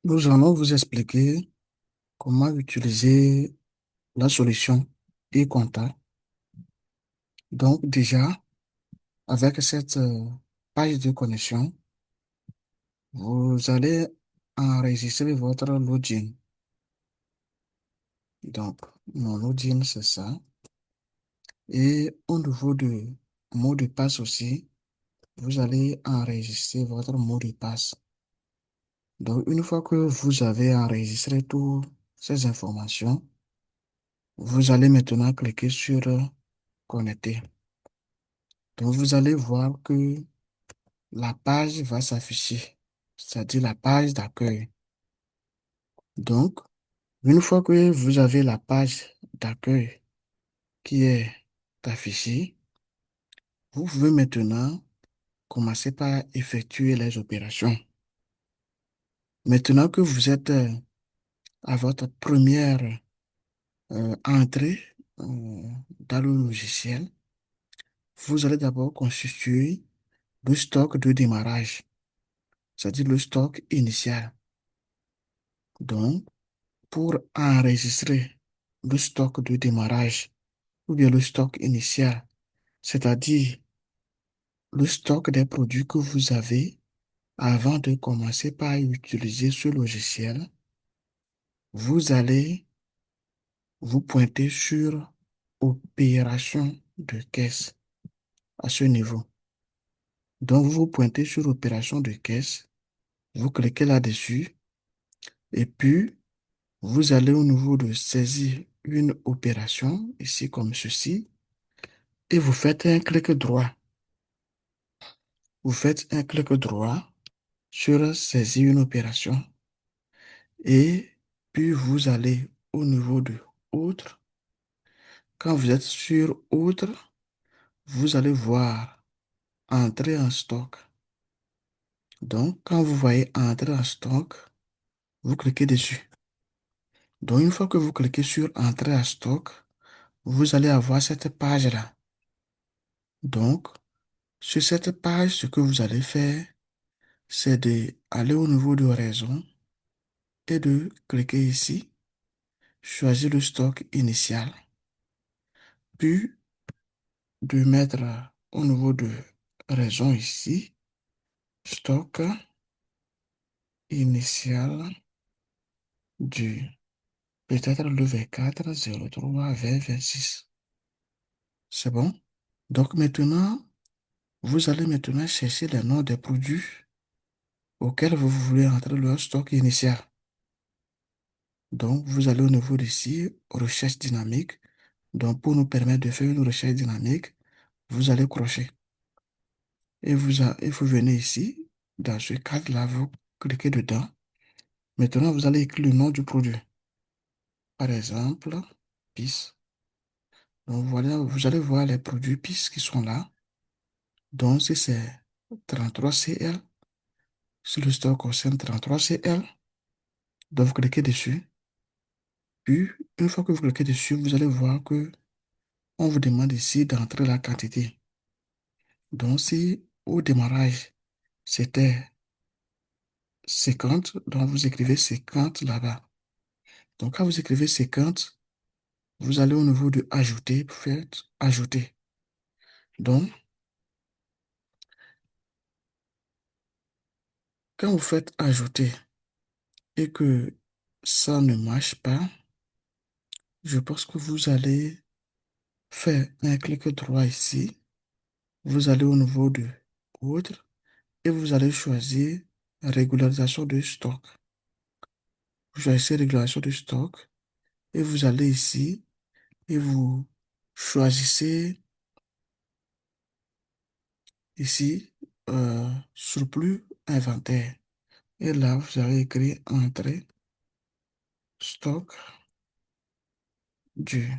Nous allons vous expliquer comment utiliser la solution e-compta. Donc déjà, avec cette page de connexion, vous allez enregistrer votre login. Donc, mon login, c'est ça. Et au niveau de mot de passe aussi, vous allez enregistrer votre mot de passe. Donc, une fois que vous avez enregistré toutes ces informations, vous allez maintenant cliquer sur Connecter. Donc, vous allez voir que la page va s'afficher, c'est-à-dire la page d'accueil. Donc, une fois que vous avez la page d'accueil qui est affichée, vous pouvez maintenant commencer par effectuer les opérations. Maintenant que vous êtes à votre première entrée dans le logiciel, vous allez d'abord constituer le stock de démarrage, c'est-à-dire le stock initial. Donc, pour enregistrer le stock de démarrage ou bien le stock initial, c'est-à-dire le stock des produits que vous avez avant de commencer par utiliser ce logiciel, vous allez vous pointer sur opération de caisse à ce niveau. Donc, vous vous pointez sur opération de caisse, vous cliquez là-dessus et puis vous allez au niveau de saisir une opération, ici comme ceci, et vous faites un clic droit. Vous faites un clic droit sur saisir une opération et puis vous allez au niveau de autre. Quand vous êtes sur autre, vous allez voir entrer en stock. Donc, quand vous voyez entrer en stock, vous cliquez dessus. Donc, une fois que vous cliquez sur entrer en stock, vous allez avoir cette page-là. Donc, sur cette page, ce que vous allez faire, c'est d'aller au niveau de raison et de cliquer ici, choisir le stock initial, puis de mettre au niveau de raison ici, stock initial du peut-être le V4 03 20 26. C'est bon? Donc maintenant, vous allez maintenant chercher les noms des produits auxquels vous voulez entrer leur stock initial. Donc vous allez au niveau d'ici, recherche dynamique. Donc pour nous permettre de faire une recherche dynamique, vous allez crocher. Et vous venez ici, dans ce cadre-là, vous cliquez dedans. Maintenant, vous allez écrire le nom du produit. Par exemple, PIS. Donc voilà, vous allez voir les produits PIS qui sont là. Donc si c'est 33CL, si le stock concerne 33CL, donc vous cliquez dessus. Puis, une fois que vous cliquez dessus, vous allez voir que on vous demande ici d'entrer la quantité. Donc si au démarrage, c'était 50, donc vous écrivez 50 là-bas. Donc quand vous écrivez 50, vous allez au niveau de ajouter, vous faites ajouter. Donc, quand vous faites ajouter et que ça ne marche pas, je pense que vous allez faire un clic droit ici. Vous allez au niveau de autre et vous allez choisir régularisation de stock. Vous choisissez régularisation de stock et vous allez ici et vous choisissez ici surplus inventaire. Et là, vous allez écrire entrée stock du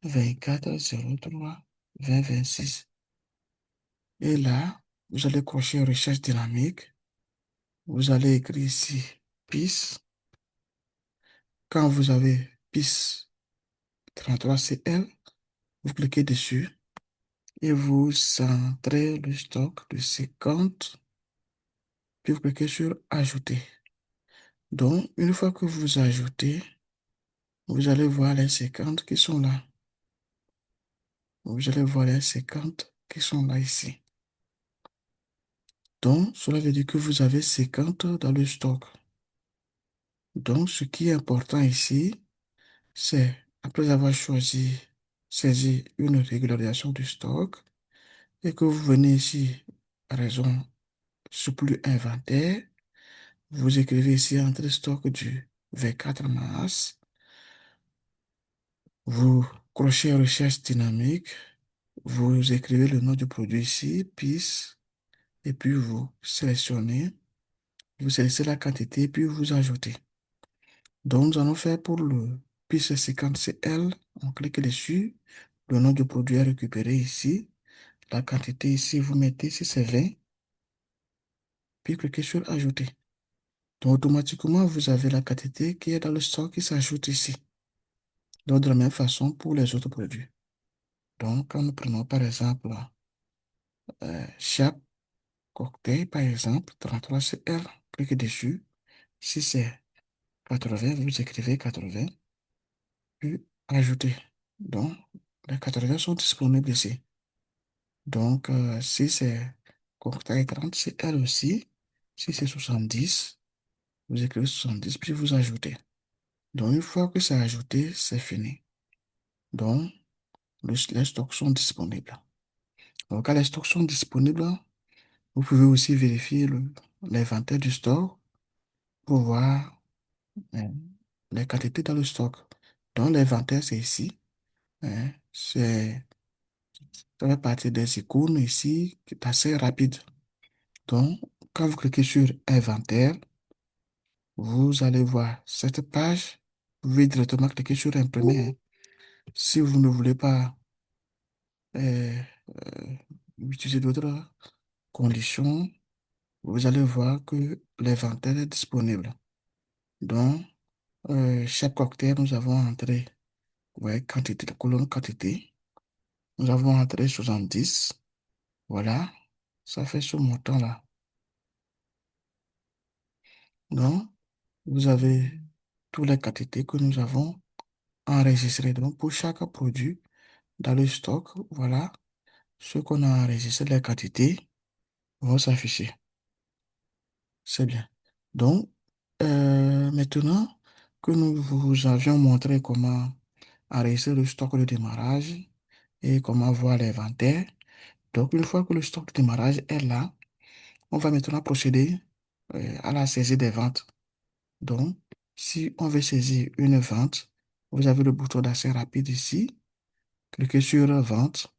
24/03/2026. Et là, vous allez cocher recherche dynamique. Vous allez écrire ici PIS. Quand vous avez PIS 33CL, vous cliquez dessus et vous centrez le stock de 50, puis vous cliquez sur ajouter. Donc, une fois que vous ajoutez, vous allez voir les 50 qui sont là. Vous allez voir les 50 qui sont là ici. Donc, cela veut dire que vous avez 50 dans le stock. Donc, ce qui est important ici, c'est, après avoir saisi une régularisation du stock, et que vous venez ici, raison surplus inventaire, vous écrivez ici entrée stock du 24 mars, vous crochez recherche dynamique, vous écrivez le nom du produit ici, PIS, et puis vous sélectionnez la quantité, puis vous ajoutez. Donc, nous allons faire pour le PIS 50CL, on clique dessus, le nom du produit est récupéré ici, la quantité ici, vous mettez si c'est 20, puis cliquez sur ajouter. Donc, automatiquement, vous avez la quantité qui est dans le stock qui s'ajoute ici. Donc, de la même façon pour les autres produits. Donc, quand nous prenons par exemple Chap Cocktail, par exemple, 33CL, cliquez dessus. Si c'est 80, vous écrivez 80, puis ajoutez. Donc, les 80 sont disponibles ici. Donc, si c'est Cocktail 30, c'est elle aussi. Si c'est 70, vous écrivez 70, puis vous ajoutez. Donc, une fois que c'est ajouté, c'est fini. Donc, les stocks sont disponibles. Donc, quand les stocks sont disponibles, vous pouvez aussi vérifier l'inventaire du stock pour voir euh, les quantités dans le stock. Donc, l'inventaire, c'est ici. Hein, ça fait partie des icônes ici, qui est assez rapide. Donc, quand vous cliquez sur inventaire, vous allez voir cette page. Vous pouvez directement cliquer sur imprimer, hein. Si vous ne voulez pas euh, euh, utiliser d'autres conditions, vous allez voir que l'inventaire est disponible. Donc, chaque cocktail, nous avons entré, ouais, quantité, la colonne quantité. Nous avons entré 70. Voilà, ça fait ce montant-là. Donc, vous avez toutes les quantités que nous avons enregistrées. Donc, pour chaque produit dans le stock, voilà ce qu'on a enregistré, les quantités vont s'afficher. C'est bien. Donc, maintenant que nous vous avions montré comment enregistrer le stock de démarrage et comment voir l'inventaire, donc une fois que le stock de démarrage est là, on va maintenant procéder à la saisie des ventes. Donc, si on veut saisir une vente, vous avez le bouton d'accès rapide ici, cliquez sur vente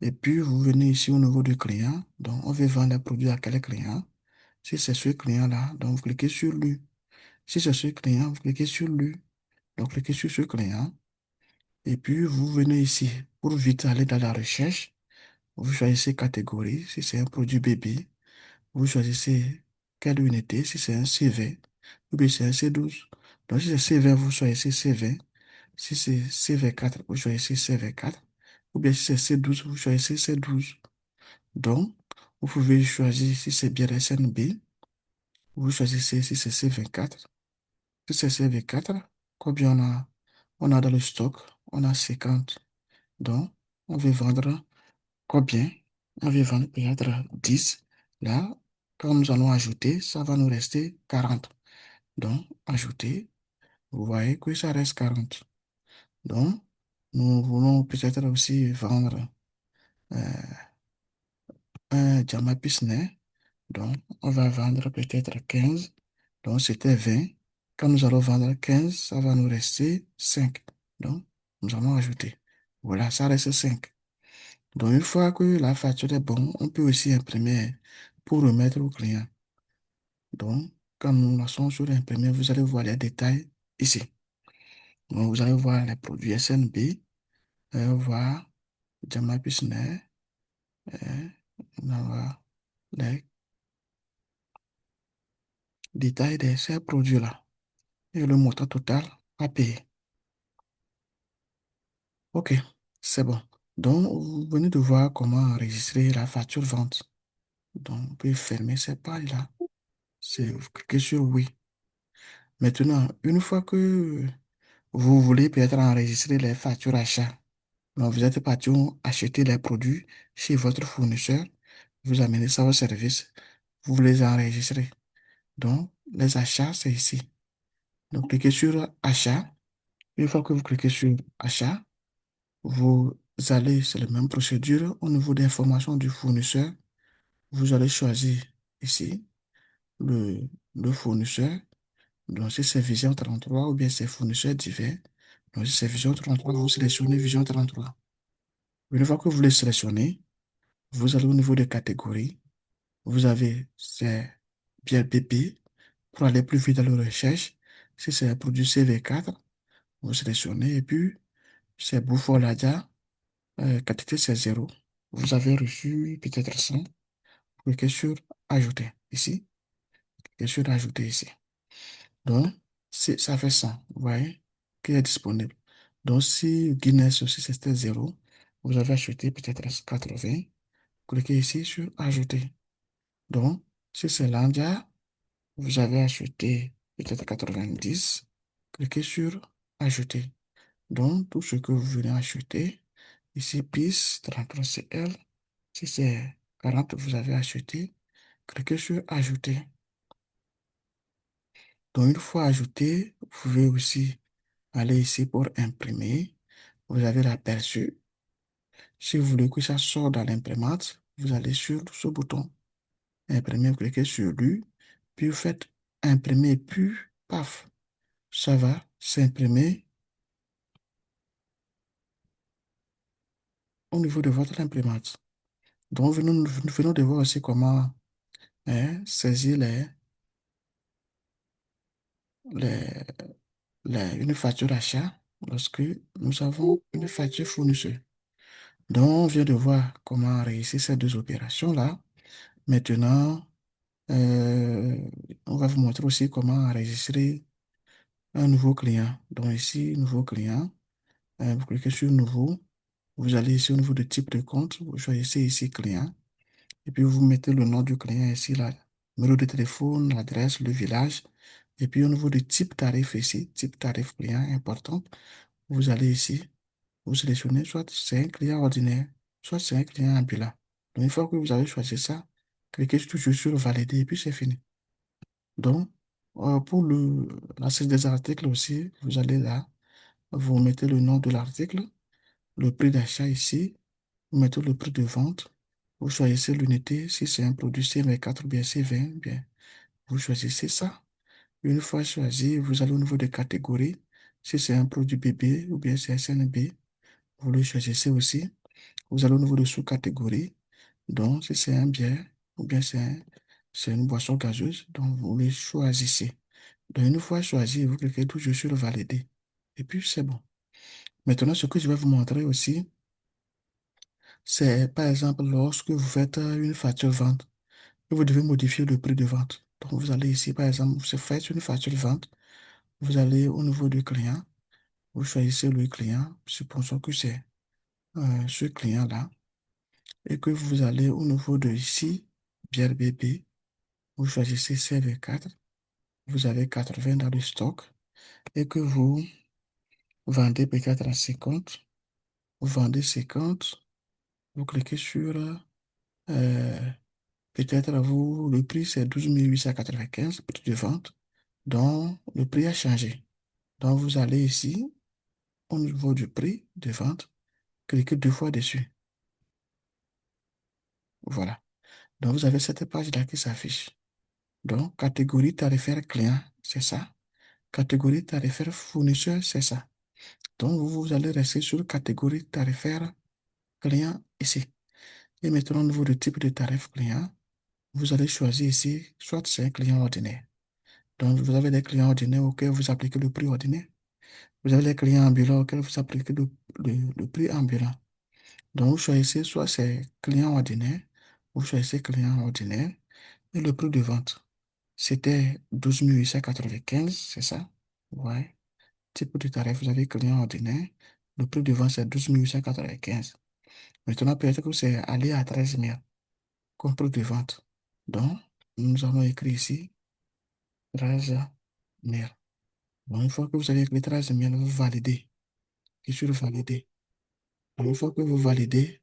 et puis vous venez ici au niveau du client. Donc, on veut vendre les produits à quel client? Si c'est ce client-là, donc vous cliquez sur lui. Si c'est ce client, vous cliquez sur lui. Donc, cliquez sur ce client. Et puis, vous venez ici pour vite aller dans la recherche. Vous choisissez catégorie. Si c'est un produit bébé, vous choisissez quelle unité. Si c'est un CV, ou bien c'est un C12. Donc, si c'est CV, vous choisissez CV. Si c'est CV4, vous choisissez CV4. Ou bien si c'est C12, vous choisissez C12. Donc, vous pouvez choisir si c'est bien SNB. Vous choisissez si c'est C24. Si c'est CV4, combien on a dans le stock? On a 50. Donc, on veut vendre combien? On veut vendre peut-être 10. Là, quand nous allons ajouter, ça va nous rester 40. Donc, ajouter, vous voyez que ça reste 40. Donc, nous voulons peut-être aussi vendre euh, un Jama Pisney. Donc, on va vendre peut-être 15. Donc, c'était 20. Quand nous allons vendre 15, ça va nous rester 5. Donc, nous allons ajouter. Voilà, ça reste 5. Donc, une fois que la facture est bonne, on peut aussi imprimer pour remettre au client. Donc, quand nous lançons sur l'imprimer, vous allez voir les détails ici. Donc, vous allez voir les produits SNB, voir Jama Pisney, euh, on va voir les détails de ces produits-là et le montant total à payer. OK, c'est bon. Donc, vous venez de voir comment enregistrer la facture vente. Donc, vous pouvez fermer cette page-là. Vous cliquez sur oui. Maintenant, une fois que vous voulez peut-être enregistrer les factures achats, donc vous êtes parti acheter les produits chez votre fournisseur, vous amenez ça au service, vous les enregistrez. Donc, les achats, c'est ici. Donc, cliquez sur achat. Une fois que vous cliquez sur achat, vous allez, c'est la même procédure au niveau des informations du fournisseur. Vous allez choisir ici le, le fournisseur. Donc, si c'est Vision 33 ou bien c'est fournisseurs divers. Donc, si c'est Vision 33, vous sélectionnez Vision 33. Une fois que vous les sélectionnez, vous allez au niveau des catégories. Vous avez ces biens PP pour aller plus vite dans la recherche. Si c'est un produit CV4, vous sélectionnez et puis c'est Bouffoladia, quantité c'est 0. Vous avez reçu peut-être 100. Cliquez sur Ajouter ici. Cliquez sur Ajouter ici. Donc, ça fait 100. Vous voyez qui est disponible. Donc, si Guinness aussi c'était 0, vous avez acheté peut-être 80. Cliquez ici sur Ajouter. Donc, si c'est Landia, vous avez acheté peut-être 90. Cliquez sur Ajouter. Donc, tout ce que vous venez acheter, ici, PIS 33CL, si c'est 40, vous avez acheté, cliquez sur Ajouter. Donc, une fois ajouté, vous pouvez aussi aller ici pour imprimer. Vous avez l'aperçu. Si vous voulez que ça sorte dans l'imprimante, vous allez sur ce bouton. Imprimer, vous cliquez sur lui, puis vous faites imprimer, puis paf, ça va s'imprimer au niveau de votre imprimante. Donc, nous venons de voir aussi comment saisir les, une facture d'achat lorsque nous avons une facture fournisseur. Donc, on vient de voir comment réussir ces deux opérations-là. Maintenant, euh, on va vous montrer aussi comment enregistrer un nouveau client. Donc, ici, nouveau client. Vous cliquez sur Nouveau. Vous allez ici au niveau de type de compte. Vous choisissez ici Client. Et puis, vous mettez le nom du client ici, là, numéro de téléphone, l'adresse, le village. Et puis, au niveau de type tarif ici, type tarif client important, vous allez ici, vous sélectionnez soit c'est un client ordinaire, soit c'est un client ambulant. Donc, une fois que vous avez choisi ça, cliquez toujours sur Valider et puis c'est fini. Donc, pour la suite des articles aussi, vous allez là, vous mettez le nom de l'article, le prix d'achat ici, vous mettez le prix de vente, vous choisissez l'unité, si c'est un produit CV4 ou bien C20, bien, vous choisissez ça. Une fois choisi, vous allez au niveau des catégories, si c'est un produit bébé ou bien c'est SNB, vous le choisissez aussi. Vous allez au niveau de sous-catégorie, donc si c'est un bière ou bien c'est une boisson gazeuse, donc vous le choisissez. Donc une fois choisi, vous cliquez toujours sur le valider. Et puis c'est bon. Maintenant, ce que je vais vous montrer aussi, c'est par exemple lorsque vous faites une facture vente, vous devez modifier le prix de vente. Donc vous allez ici, par exemple, vous faites une facture vente, vous allez au niveau du client, vous choisissez le client, supposons que c'est ce client-là, et que vous allez au niveau de ici, bière bébé, vous choisissez CV4, vous avez 80 dans le stock, et que vous vendez peut-être à 50, vous vendez 50, vous cliquez sur euh, peut-être vous, le prix c'est 12 895, prix de vente. Donc, le prix a changé. Donc, vous allez ici, au niveau du prix de vente, cliquez deux fois dessus. Voilà. Donc, vous avez cette page-là qui s'affiche. Donc, catégorie tarifaire client, c'est ça. Catégorie tarifaire fournisseur, c'est ça. Donc, vous allez rester sur catégorie tarifaire client ici. Et maintenant, au niveau du type de tarif client, vous allez choisir ici, soit c'est un client ordinaire. Donc, vous avez des clients ordinaires auxquels vous appliquez le prix ordinaire. Vous avez les clients ambulants auxquels vous appliquez le prix ambulant. Donc, vous choisissez soit c'est client ordinaire, vous choisissez client ordinaire et le prix de vente. C'était 12 895, c'est ça? Ouais. Type de tarif, vous avez client ordinaire. Le prix de vente, c'est 12 895. Maintenant, peut-être que c'est allé à 13 000 comme prix de vente. Donc, nous allons écrire ici 13 000. Donc, une fois que vous avez les traces email, vous validez. Et sur le valider. Donc, une fois que vous validez,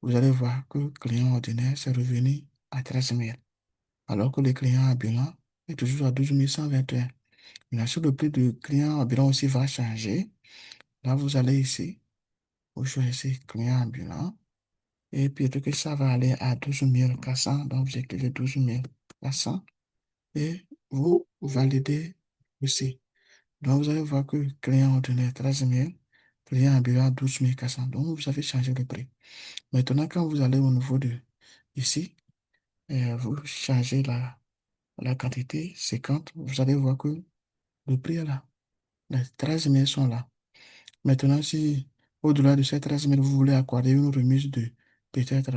vous allez voir que le client ordinaire, c'est revenu à 13 000, alors que le client ambulant est toujours à 12 121. Maintenant, si le prix du client ambulant aussi va changer, là, vous allez ici, vous choisissez client ambulant, et puis que ça va aller à 12 400, donc vous écrivez 12 400, et vous validez aussi. Donc, vous allez voir que client ordinaire 13 000, client ambulant 12 400. Donc, vous avez changé le prix. Maintenant, quand vous allez au niveau de ici, vous changez la quantité 50, vous allez voir que le prix est là. Les 13 000 sont là. Maintenant, si au-delà de ces 13 000, vous voulez accorder une remise de peut-être,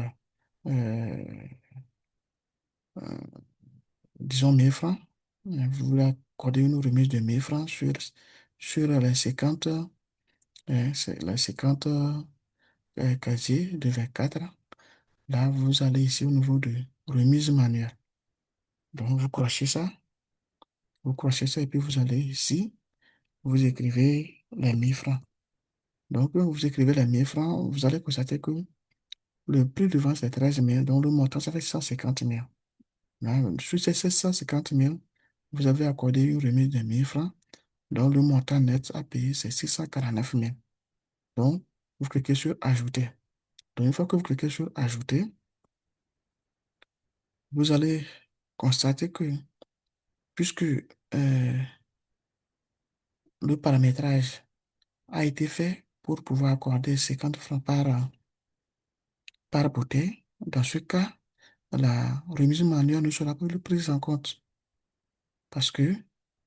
euh, euh, disons, 1 000 francs, vous voulez accorder une remise de 1 000 francs sur les 50, les 50 casiers de 24. Là, vous allez ici au niveau de remise manuelle. Donc, vous crochez ça et puis vous allez ici, vous écrivez les 1 000 francs. Donc, quand vous écrivez les 1 000 francs, vous allez constater que le prix de vente c'est 13 000, donc le montant ça fait 150 000. Là, sur ces 150 000, vous avez accordé une remise de 1 000 francs, donc le montant net à payer c'est 649 000. Donc, vous cliquez sur Ajouter. Donc, une fois que vous cliquez sur Ajouter, vous allez constater que puisque le paramétrage a été fait pour pouvoir accorder 50 francs par bouteille. Dans ce cas, la remise manuelle ne sera plus prise en compte parce que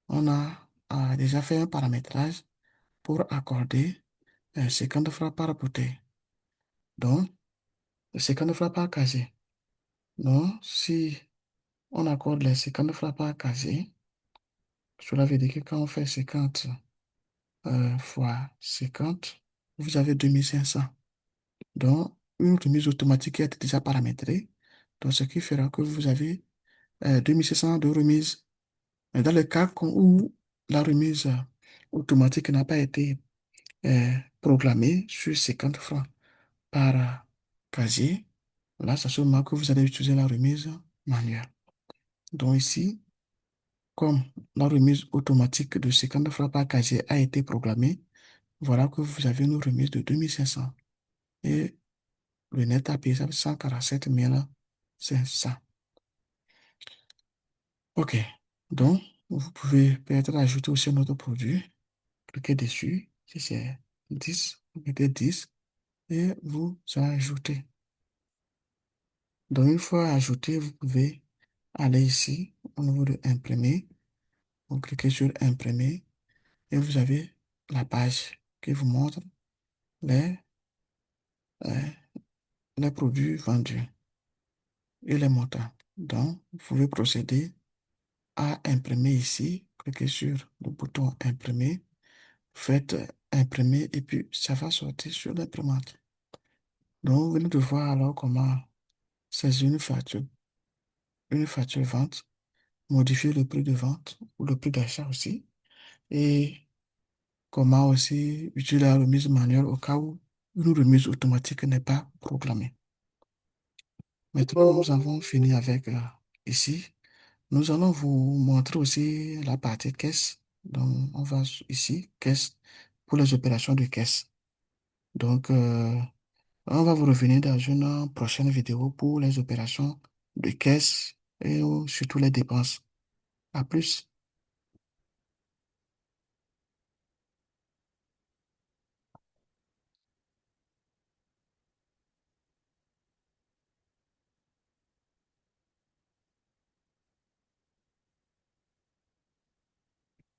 on a déjà fait un paramétrage pour accorder 50 francs par bouteille. Donc, 50 francs par casier. Donc, si on accorde les 50 francs par casier, cela veut dire que quand on fait 50 fois 50, vous avez 2500. Donc, une remise automatique qui est déjà paramétrée. Donc, ce qui fera que vous avez 2600 de remise. Mais dans le cas où la remise automatique n'a pas été programmée sur 50 francs par casier, là, c'est seulement que vous allez utiliser la remise manuelle. Donc ici, comme la remise automatique de 50 francs par casier a été programmée, voilà que vous avez une remise de 2500. Et le net à payer, ça fait 147 500. OK. Donc, vous pouvez peut-être ajouter aussi un autre produit. Cliquez dessus. Si c'est 10, vous mettez 10 et vous ajoutez. Donc, une fois ajouté, vous pouvez aller ici au niveau de imprimer. Vous cliquez sur imprimer et vous avez la page qui vous montre les, euh, les produits vendus et les montants. Donc, vous pouvez procéder à imprimer ici. Cliquez sur le bouton imprimer. Faites imprimer et puis ça va sortir sur l'imprimante. Donc, vous venez de voir alors comment saisir une facture vente, modifier le prix de vente ou le prix d'achat aussi, et comment aussi utiliser la remise manuelle au cas où une remise automatique n'est pas proclamée. Maintenant, nous avons fini avec ici. Nous allons vous montrer aussi la partie caisse. Donc, on va ici, caisse, pour les opérations de caisse. Donc, on va vous revenir dans une prochaine vidéo pour les opérations de caisse et surtout les dépenses. À plus.